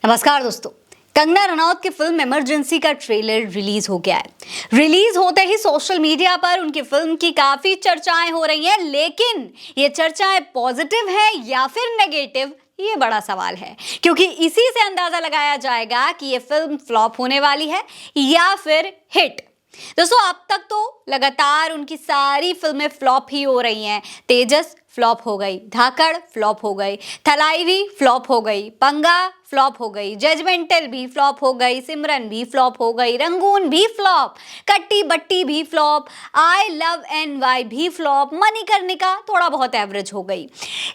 नमस्कार दोस्तों। कंगना रनौत की फिल्म इमरजेंसी का ट्रेलर रिलीज हो गया है। रिलीज होते ही सोशल मीडिया पर उनकी फिल्म की काफी चर्चाएं हो रही हैं, लेकिन ये चर्चाएं पॉजिटिव है या फिर नेगेटिव, ये बड़ा सवाल है, क्योंकि इसी से अंदाजा लगाया जाएगा कि ये फिल्म फ्लॉप होने वाली है या फिर हिट। दोस्तों, अब तक तो लगातार उनकी सारी फिल्में फ्लॉप ही हो रही हैं। तेजस फ्लॉप हो गई, धाकड़ फ्लॉप हो गई, थलाइवी फ्लॉप हो गई, पंगा फ्लॉप हो गई, जजमेंटल भी फ्लॉप हो गई, सिमरन भी फ्लॉप हो गई, रंगून भी फ्लॉप, कट्टी बट्टी भी फ्लॉप, आई लव NY भी फ्लॉप, मणिकर्णिका थोड़ा बहुत एवरेज हो गई।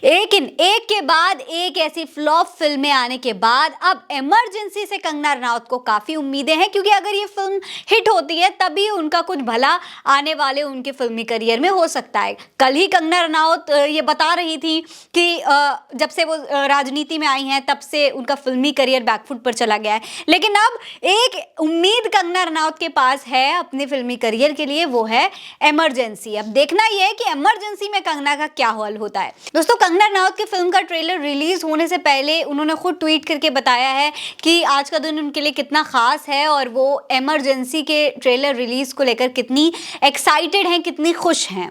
लेकिन एक के बाद एक ऐसी फ्लॉप फिल्में आने के बाद अब इमरजेंसी से कंगना रनौत को काफी उम्मीदें हैं, क्योंकि अगर ये फिल्म हिट होती है तभी उनका कुछ भला आने वाले उनके फिल्मी करियर में हो सकता है। कल ही कंगना रनौत ये बता रही थी कि जब से वो राजनीति में आई हैं तब से उनका फिल्मी करियर बैकफुट पर चला गया है। लेकिन अब एक उम्मीद कंगना रनौत के पास है अपने फिल्मी करियर के लिए, वो है इमरजेंसी। अब देखना यह है कि इमरजेंसी में कंगना का क्या हल होता है। दोस्तों, कंगना रनौत की फिल्म का ट्रेलर रिलीज होने से पहले उन्होंने खुद ट्वीट करके बताया है कि आज का दिन उनके लिए कितना खास है और वो इमरजेंसी के ट्रेलर रिलीज को लेकर कितनी एक्साइटेड हैं, कितनी खुश हैं।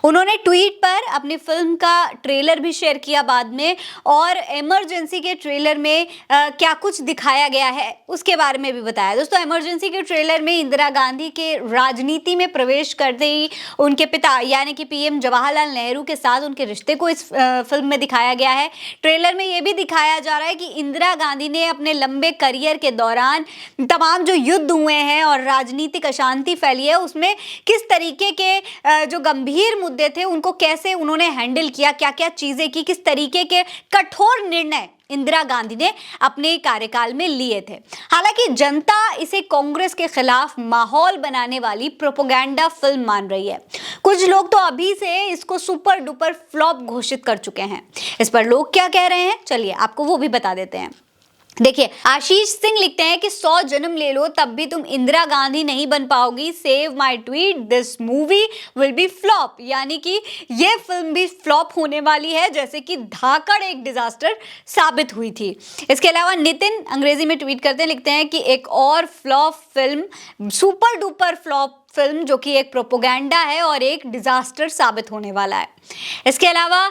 उन्होंने ट्वीट पर अपनी फिल्म का ट्रेलर भी शेयर किया बाद में, और इमरजेंसी के ट्रेलर में क्या कुछ दिखाया गया है उसके बारे में भी बताया। दोस्तों, इमरजेंसी के ट्रेलर में इंदिरा गांधी के राजनीति में प्रवेश करते ही उनके पिता यानी कि PM जवाहरलाल नेहरू के साथ उनके रिश्ते को इस फिल्म में दिखाया गया है। ट्रेलर में यह भी दिखाया जा रहा है कि इंदिरा गांधी ने अपने लंबे करियर के दौरान तमाम जो युद्ध हुए हैं और राजनीतिक अशांति फैली है उसमें किस तरीके के जो गंभीर मुद्दे थे उनको कैसे उन्होंने हैंडल किया, क्या क्या चीजें की, किस तरीके के कठोर निर्णय इंदिरा गांधी ने अपने कार्यकाल में लिए थे। हालांकि जनता इसे कांग्रेस के खिलाफ माहौल बनाने वाली प्रोपेगेंडा फिल्म मान रही है। कुछ लोग तो अभी से इसको सुपर डुपर फ्लॉप घोषित कर चुके हैं। इस पर लोग क्या कह रहे हैं, चलिए आपको वो भी बता देते हैं। देखिए, आशीष सिंह लिखते हैं कि 100 जन्म ले लो तब भी तुम इंदिरा गांधी नहीं बन पाओगी। Save my tweet, this movie will be flop. यानी कि ये फिल्म भी फ्लॉप होने वाली है, जैसे कि धाकड़ एक डिजास्टर साबित हुई थी। इसके अलावा नितिन अंग्रेजी में ट्वीट करते हैं, लिखते हैं कि एक और flop film, super duper flop film जो कि एक प्रोपेगेंडा है और एक डिजास्टर साबित होने वाला है। इसके अलावा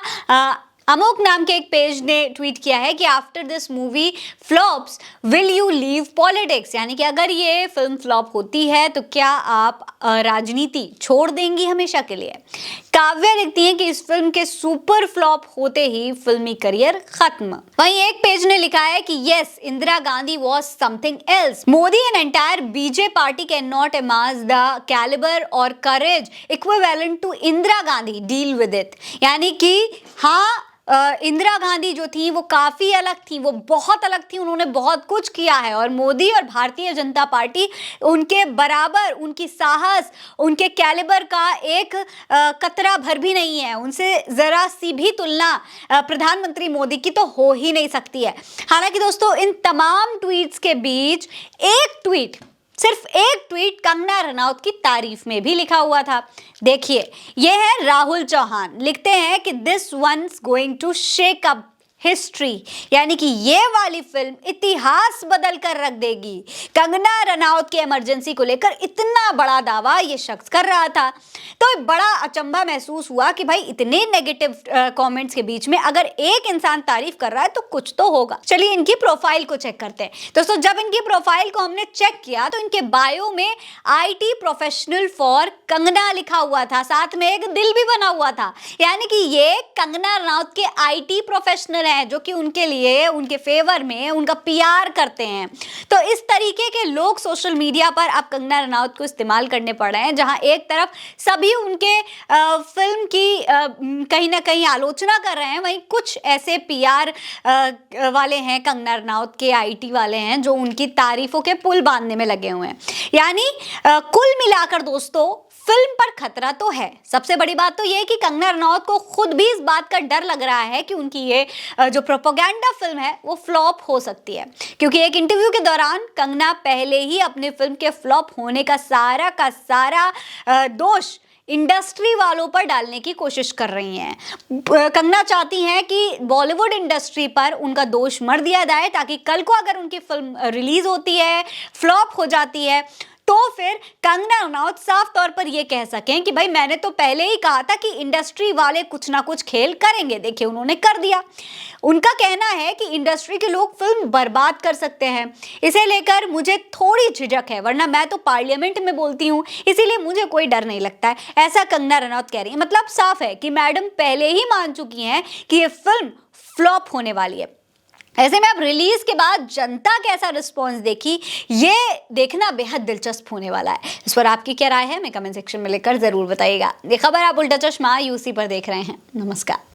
अमोक नाम के एक पेज ने ट्वीट किया है कि after this movie flops will you leave politics. यानी कि अगर ये फिल्म फ्लॉप होती है तो क्या आप राजनीति छोड़ देंगी हमेशा के लिए। काव्या लिखती है कि इस फिल्म के सुपर फ्लॉप होते ही फिल्मी करियर खत्म। वहीं एक पेज ने लिखा है कि yes, Indira Gandhi was something else. Modi and entire BJ party can not amass the calibre और courage equivalent to Indira Gandhi, deal with it. यानी कि हाँ, इंदिरा गांधी जो थी वो काफ़ी अलग थी, वो बहुत अलग थी, उन्होंने बहुत कुछ किया है, और मोदी और भारतीय जनता पार्टी उनके बराबर, उनकी साहस, उनके कैलिबर का एक कतरा भर भी नहीं है। उनसे ज़रा सी भी तुलना प्रधानमंत्री मोदी की तो हो ही नहीं सकती है। हालांकि दोस्तों, इन तमाम ट्वीट्स के बीच एक ट्वीट, सिर्फ एक ट्वीट कंगना रनौत की तारीफ में भी लिखा हुआ था। देखिए, यह है राहुल चौहान, लिखते हैं कि this one's going to shake up history. यानी कि ये वाली फिल्म इतिहास बदल कर रख देगी। कंगना रनौत के इमरजेंसी को लेकर इतना बड़ा दावा ये शख्स कर रहा था, तो बड़ा अचंभा महसूस हुआ कि भाई इतने नेगेटिव कमेंट्स के बीच में अगर एक इंसान तारीफ कर रहा है तो कुछ तो होगा। चलिए इनकी प्रोफाइल को चेक करते हैं। दोस्तों, जब इनकी प्रोफाइल को हमने चेक किया तो इनके बायो में IT प्रोफेशनल फॉर कंगना लिखा हुआ था, साथ में एक दिल भी बना हुआ था। यानी कि ये कंगना रनौत के IT प्रोफेशनल हैं जो कि उनके लिए, उनके फेवर में उनका PR करते हैं। तो इस तरीके के लोग सोशल मीडिया पर अब कंगना रनौत को इस्तेमाल करने पड़ रहे हैं, जहां एक तरफ सभी उनके फिल्म की कहीं ना कहीं आलोचना कर रहे हैं, वहीं कुछ ऐसे PR वाले हैं, कंगना रनौत के IT वाले हैं जो उनकी तारीफों के पुल बांधने में लगे हुए हैं। यानी कुल मिलाकर दोस्तों, फिल्म पर खतरा तो है। सबसे बड़ी बात तो यह है कि कंगना रनौत को खुद भी इस बात का डर लग रहा है कि उनकी ये जो प्रोपेगेंडा फिल्म है वो फ्लॉप हो सकती है, क्योंकि एक इंटरव्यू के दौरान कंगना पहले ही अपने फिल्म के फ्लॉप होने का सारा दोष इंडस्ट्री वालों पर डालने की कोशिश कर रही हैं। कंगना चाहती हैं कि बॉलीवुड इंडस्ट्री पर उनका दोष मढ़ दिया जाए, ताकि कल को अगर उनकी फिल्म रिलीज होती है, फ्लॉप हो जाती है, तो फिर कंगना रनौत साफ तौर पर यह कह सकें कि भाई मैंने तो पहले ही कहा था कि इंडस्ट्री वाले कुछ ना कुछ खेल करेंगे, देखिए उन्होंने कर दिया। उनका कहना है कि इंडस्ट्री के लोग फिल्म बर्बाद कर सकते हैं, इसे लेकर मुझे थोड़ी झिझक है, वरना मैं तो पार्लियामेंट में बोलती हूँ, इसीलिए मुझे कोई डर नहीं लगता है, ऐसा कंगना रनौत कह रही है। मतलब साफ है कि मैडम पहले ही मान चुकी हैं कि ये फिल्म फ्लॉप होने वाली है। ऐसे में अब रिलीज के बाद जनता कैसा रिस्पॉन्स देखी, ये देखना बेहद दिलचस्प होने वाला है। इस पर आपकी क्या राय है, हमें कमेंट सेक्शन में लिखकर जरूर बताइएगा। ये खबर आप उल्टा चश्मा यूसी पर देख रहे हैं। नमस्कार।